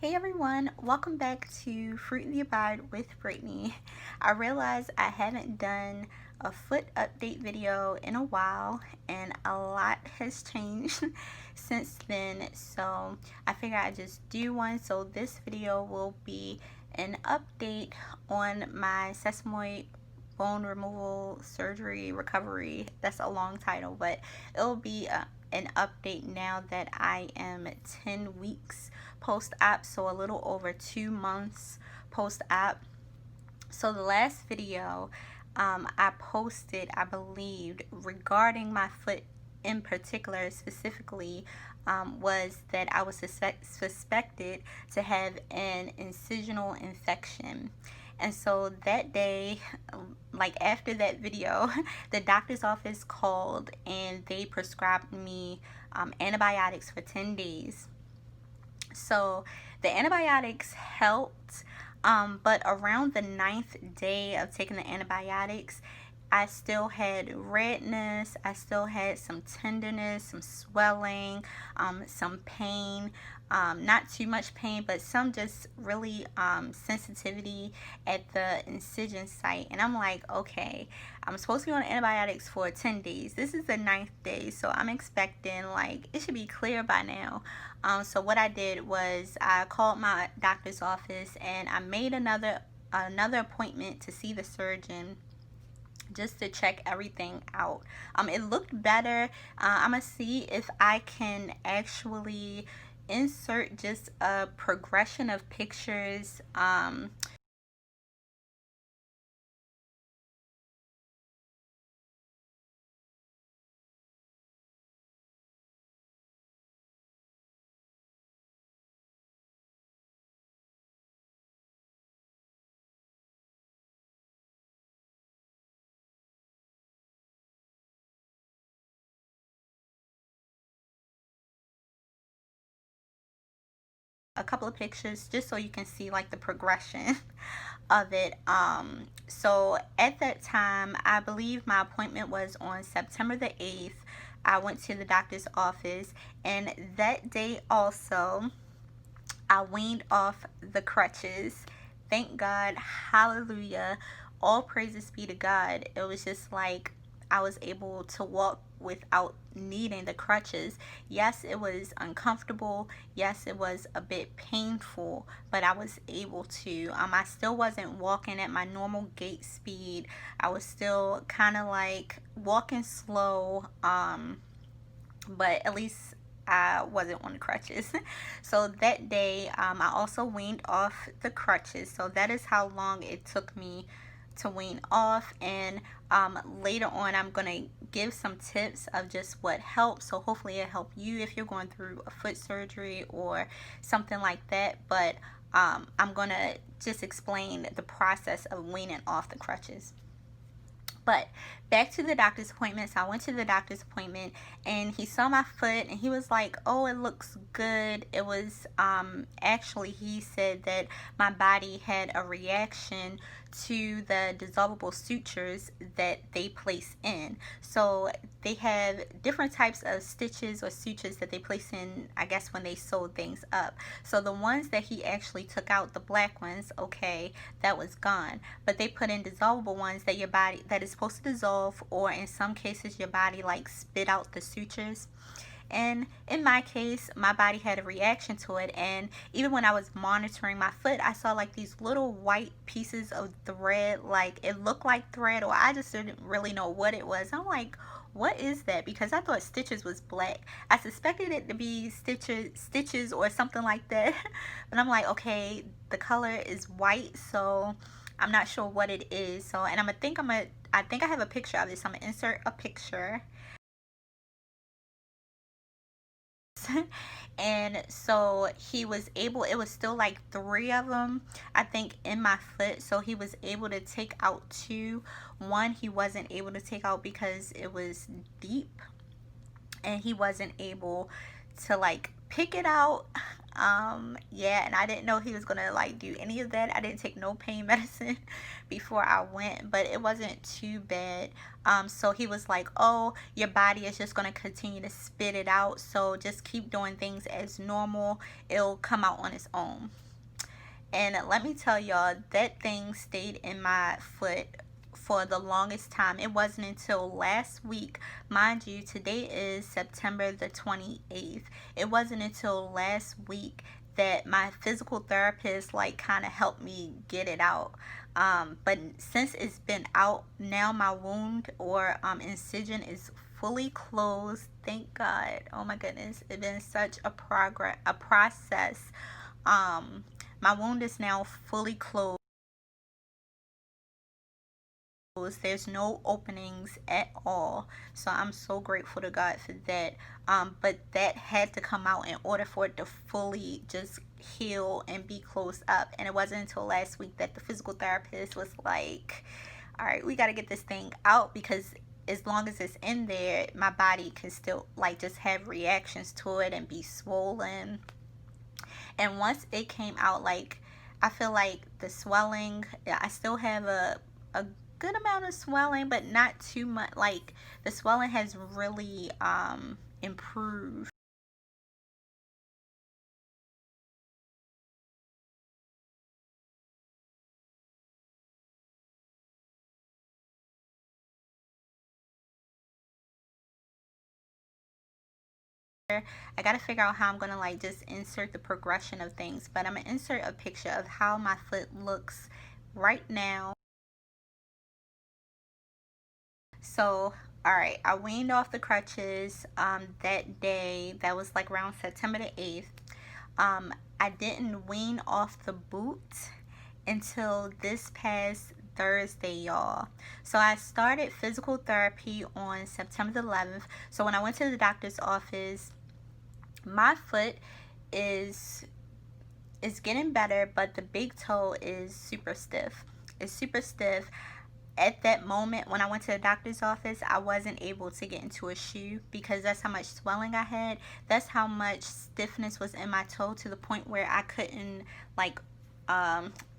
Hey everyone, welcome back to Fruit in the Abide with Brittany. I realize I haven't done a foot update video in a while and a lot has changed since then, so I figured I'd just do one. So this video will be an update on my sesamoid bone removal surgery recovery. That's a long title, but it'll be an update now that I am 10 weeks post-op, so a little over 2 months post-op. So the last video I posted, I believed, regarding my foot in particular, specifically, was that I was suspected to have an incisional infection. And so that day, like after that video, the doctor's office called and they prescribed me antibiotics for 10 days. So the antibiotics helped, but around the 9th day of taking the antibiotics, I still had redness, I still had some tenderness, some swelling, some pain. Not too much pain, but some just really sensitivity at the incision site. And I'm like, okay, I'm supposed to be on antibiotics for 10 days. This is the 9th day, so I'm expecting like it should be clear by now. So what I did was I called my doctor's office and I made another appointment to see the surgeon just to check everything out. It looked better. I'm gonna see if I can actually insert just a progression of pictures a couple of pictures just so you can see like the progression of it. So at that time, I believe my appointment was on September the 8th. I went to the doctor's office, and that day also I weaned off the crutches. Thank God. Hallelujah. All praises be to God. It was just like I was able to walk without needing the crutches. Yes, it was uncomfortable. Yes, it was a bit painful, but I was able to. I still wasn't walking at my normal gait speed. I was still kind of like walking slow. But at least I wasn't on the crutches. So that day, I also weaned off the crutches. So that is how long it took me to wean off. And later on, I'm going to give some tips of just what helps. So hopefully it help you if you're going through a foot surgery or something like that. But I'm going to just explain the process of weaning off the crutches. But back to the doctor's appointment. So I went to the doctor's appointment and he saw my foot and he was like, oh, it looks good. It was actually, he said that my body had a reaction to the dissolvable sutures that they place in. So they have different types of stitches or sutures that they place in, I guess, when they sew things up. So the ones that he actually took out, the black ones, okay, that was gone. But they put in dissolvable ones that your body, that is supposed to dissolve, or in some cases your body like spit out the sutures. And in my case, my body had a reaction to it. And even when I was monitoring my foot, I saw like these little white pieces of thread. Like it looked like thread, or I just didn't really know what it was. I'm like, what is that? Because I thought stitches was black. I suspected it to be stitches or something like that. But I'm like, okay, the color is white, so I'm not sure what it is. So, and I think I have a picture of this. I'm gonna insert a picture. And so he was able, it was still like three of them, I think, in my foot. So he was able to take out two. One he wasn't able to take out because it was deep and he wasn't able to like pick it out. Yeah, and I didn't know he was gonna like do any of that. I didn't take no pain medicine before I went, but it wasn't too bad. So he was like, oh, your body is just gonna continue to spit it out, so just keep doing things as normal. It'll come out on its own. And let me tell y'all, that thing stayed in my foot for the longest time. It wasn't until last week, mind you, today is September the 28th. It wasn't until last week that my physical therapist like kind of helped me get it out. But since it's been out now, my wound or incision is fully closed. Thank God. Oh my goodness, it's been such a process. um my wound is now fully closed. There's no openings at all. So I'm so grateful to God for that. But that had to come out in order for it to fully just heal and be closed up. And it wasn't until last week that the physical therapist was like, all right, we got to get this thing out, because as long as it's in there, my body can still like just have reactions to it and be swollen. And once it came out, like, I feel like the swelling, I still have a good amount of swelling, but not too much. Like, the swelling has really improved. I gotta figure out how I'm gonna like just insert the progression of things, but I'm gonna insert a picture of how my foot looks right now. So, all right, I weaned off the crutches that day. That was like around September the 8th. I didn't wean off the boot until this past Thursday, y'all. So I started physical therapy on September the 11th. So when I went to the doctor's office, my foot is getting better, but the big toe is super stiff. It's super stiff. At that moment when I went to the doctor's office, I wasn't able to get into a shoe because that's how much swelling I had. That's how much stiffness was in my toe, to the point where I couldn't like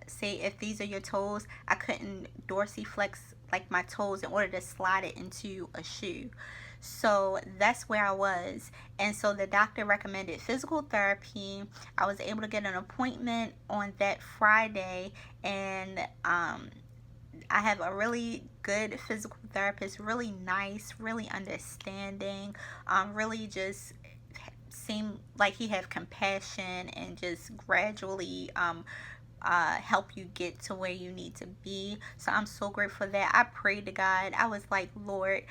say, if these are your toes, I couldn't dorsiflex like my toes in order to slide it into a shoe. So that's where I was. And so the doctor recommended physical therapy. I was able to get an appointment on that Friday, and I have a really good physical therapist, really nice, really understanding, really just seem like he have compassion and just gradually help you get to where you need to be. So I'm so grateful for that. I prayed to God. I was like, Lord,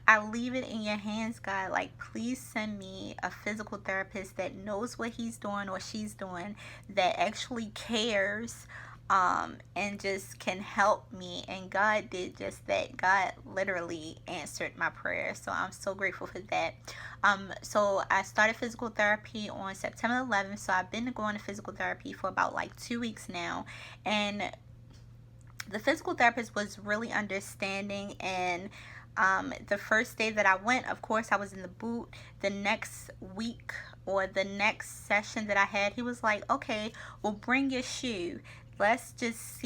I leave it in your hands, God. Like, please send me a physical therapist that knows what he's doing or she's doing, that actually cares, and just can help me. And God did just that. God literally answered my prayer. So I'm so grateful for that. So I started physical therapy on September 11th. So I've been going to physical therapy for about like 2 weeks now. And the physical therapist was really understanding. And the first day that I went, of course, I was in the boot. The next week or the next session that I had, he was like, okay, well, bring your shoe. Let's just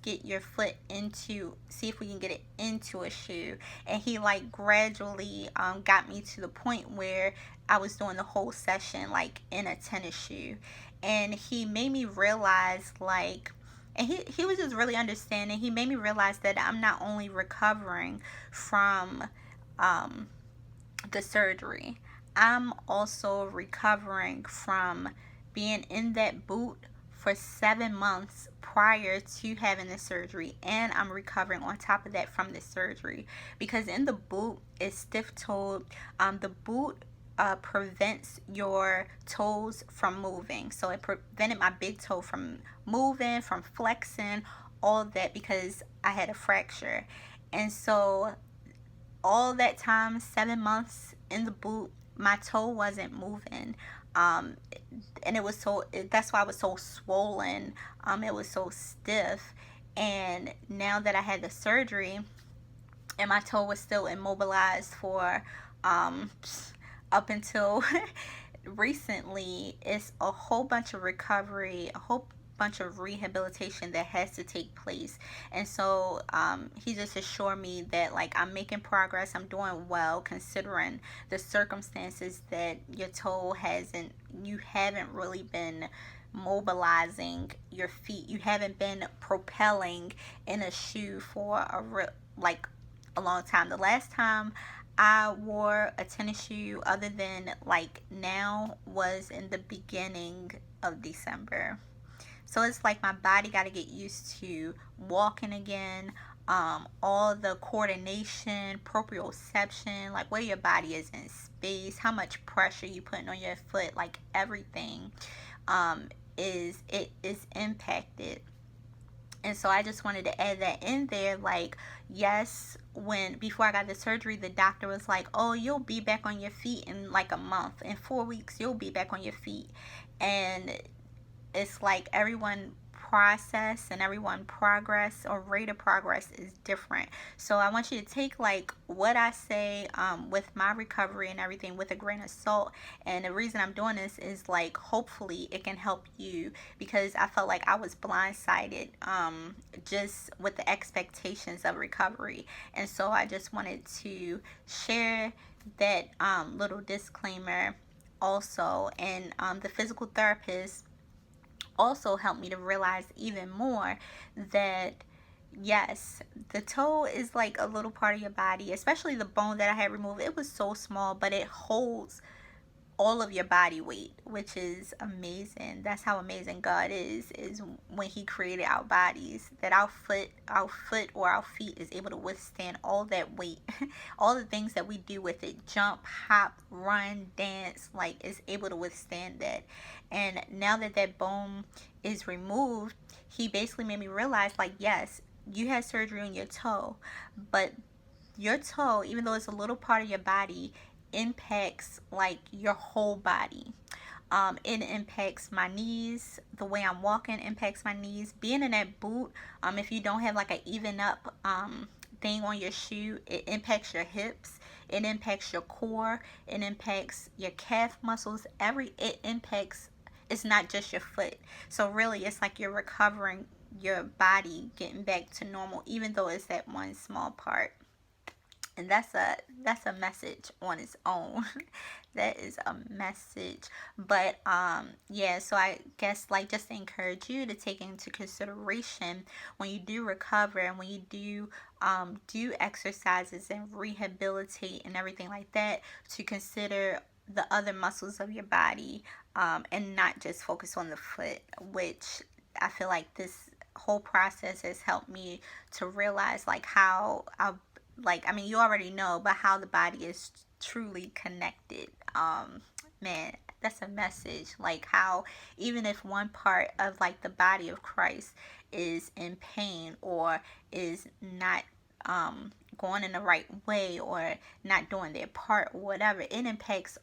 get your foot into, see if we can get it into a shoe. And he like gradually got me to the point where I was doing the whole session like in a tennis shoe. And he made me realize like, and he was just really understanding. He made me realize that I'm not only recovering from um, the surgery, I'm also recovering from being in that boot for 7 months prior to having the surgery, and I'm recovering on top of that from the surgery, because in the boot it's stiff toed. The boot prevents your toes from moving, so it prevented my big toe from moving, from flexing, all of that, because I had a fracture. And so all that time, 7 months in the boot, my toe wasn't moving. um and it was that's why I was so swollen. It was so stiff. And now that I had the surgery, and my toe was still immobilized for um up until recently it's a whole bunch of recovery, a whole bunch of rehabilitation that has to take place. And so he just assured me that like I'm making progress, I'm doing well considering the circumstances that your toe hasn't, you haven't really been mobilizing your feet, you haven't been propelling in a shoe for like a long time. The last time I wore a tennis shoe other than like now was in the beginning of December. So it's like my body got to get used to walking again. All the coordination, proprioception, like where your body is in space, how much pressure you putting on your foot, like everything um, is impacted. And so I just wanted to add that in there. Like, yes, when before I got the surgery, the doctor was like, oh, you'll be back on your feet in like a month. In 4 weeks, you'll be back on your feet. And it's like everyone process and everyone progress or rate of progress is different. So I want you to take like what I say with my recovery and everything with a grain of salt. And the reason I'm doing this is like hopefully it can help you, because I felt like I was blindsided just with the expectations of recovery. And so I just wanted to share that little disclaimer also. And the physical therapist also helped me to realize even more that yes, the toe is like a little part of your body, especially the bone that I had removed. It was so small, but it holds all of your body weight, which is amazing. That's how amazing God is when he created our bodies, that our foot or our feet is able to withstand all that weight. All the things that we do with it, jump, hop, run, dance, like it's able to withstand that. And now that that bone is removed, he basically made me realize like, yes, you had surgery on your toe, but your toe, even though it's a little part of your body, impacts like your whole body. It impacts my knees. The way I'm walking impacts my knees. Being in that boot, if you don't have like an even up thing on your shoe, it impacts your hips. It impacts your core. It impacts your calf muscles. It impacts. It's not just your foot. So really, it's like you're recovering your body, getting back to normal, even though it's that one small part. And that's a message on its own. That is a message. But yeah, so I guess like just to encourage you to take into consideration when you do recover and when you do exercises and rehabilitate and everything like that, to consider the other muscles of your body, and not just focus on the foot, which I feel like this whole process has helped me to realize like how like, I mean, you already know, but how the body is truly connected. Man, that's a message. Like how even if one part of like the body of Christ is in pain or is not going in the right way or not doing their part or whatever, it impacts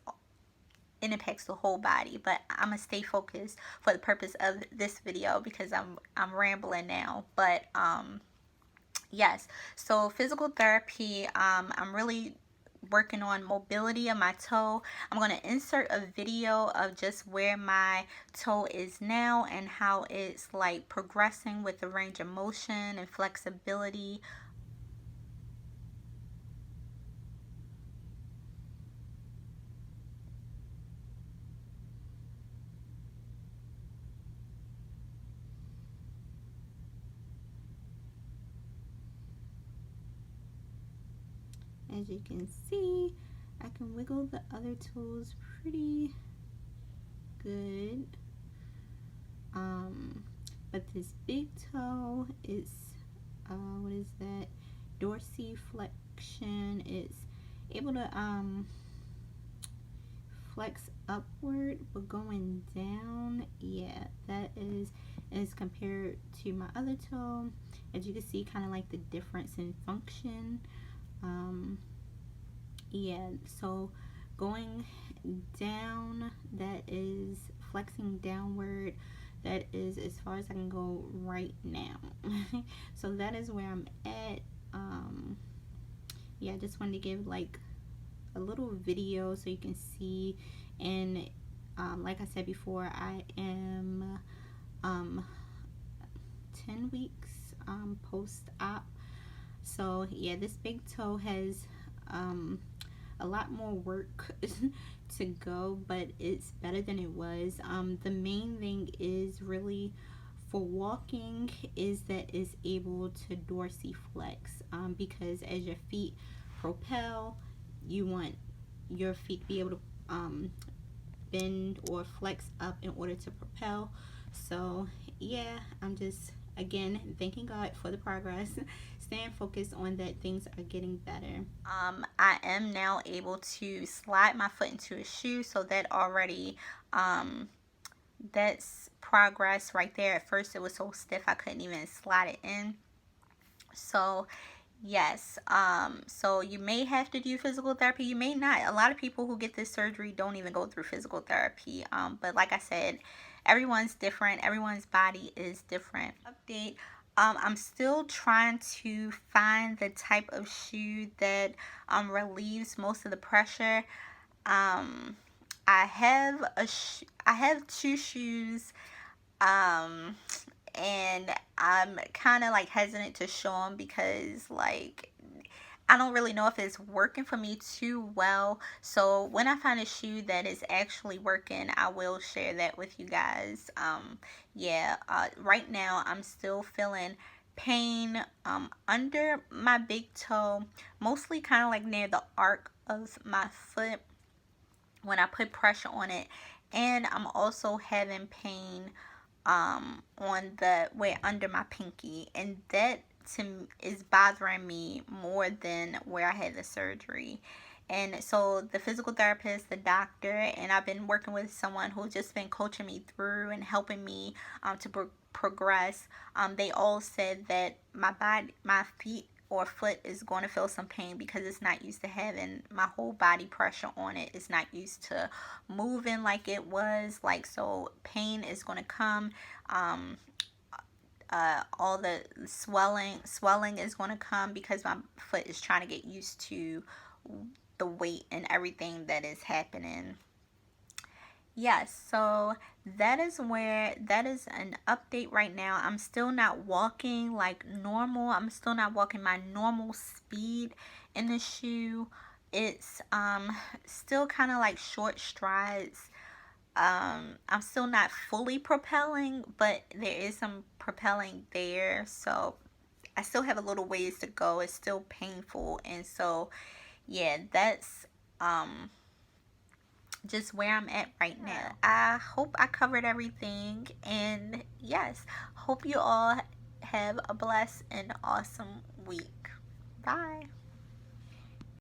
the whole body. But I'm gonna stay focused for the purpose of this video because I'm rambling now. But yes, so physical therapy, I'm really working on mobility of my toe. I'm going to insert a video of just where my toe is now and how it's like progressing with the range of motion and flexibility. As you can see, I can wiggle the other toes pretty good. But this big toe is, what is that? Dorsiflexion. It's able to flex upward, but going down, yeah, that is as compared to my other toe. As you can see, kind of like the difference in function. Yeah, so going down, that is flexing downward. That is as far as I can go right now. So that is where I'm at. Yeah, I just wanted to give like a little video so you can see. And Like I said before, I am 10 weeks post-op. So yeah, this big toe has a lot more work to go, but it's better than it was. The main thing is really for walking is that it's able to dorsiflex, because as your feet propel, you want your feet to be able to bend or flex up in order to propel. So yeah, I'm just again thanking God for the progress, staying focused on that things are getting better. I am now able to slide my foot into a shoe, so that already that's progress right there. At first it was so stiff I couldn't even slide it in. So yes, so you may have to do physical therapy, you may not. A lot of people who get this surgery don't even go through physical therapy. But like I said, everyone's different, everyone's body is different. Update. I'm still trying to find the type of shoe that relieves most of the pressure. I have I have two shoes, um, and I'm kind of like hesitant to show them because like I don't really know if it's working for me too well. So when I find a shoe that is actually working, I will share that with you guys. Yeah, right now I'm still feeling pain under my big toe, mostly kind of like near the arc of my foot when I put pressure on it. And I'm also having pain on the way under my pinky, and that is bothering me more than where I had the surgery. And so the physical therapist, the doctor, and I've been working with someone who's just been coaching me through and helping me to progress. They all said that my feet or foot is going to feel some pain because it's not used to having my whole body pressure on it. It's not used to moving like it was. Like, so pain is going to come. Um, all the swelling is going to come because my foot is trying to get used to the weight and everything that is happening. Yes, so that is an update right now. I'm still not walking like normal. I'm still not walking my normal speed in the shoe. It's still kind of like short strides. I'm still not fully propelling, but there is some propelling there. So I still have a little ways to go. It's still painful, and so yeah, that's just where I'm at right now. I hope I covered everything, and yes, hope you all have a blessed and awesome week. Bye.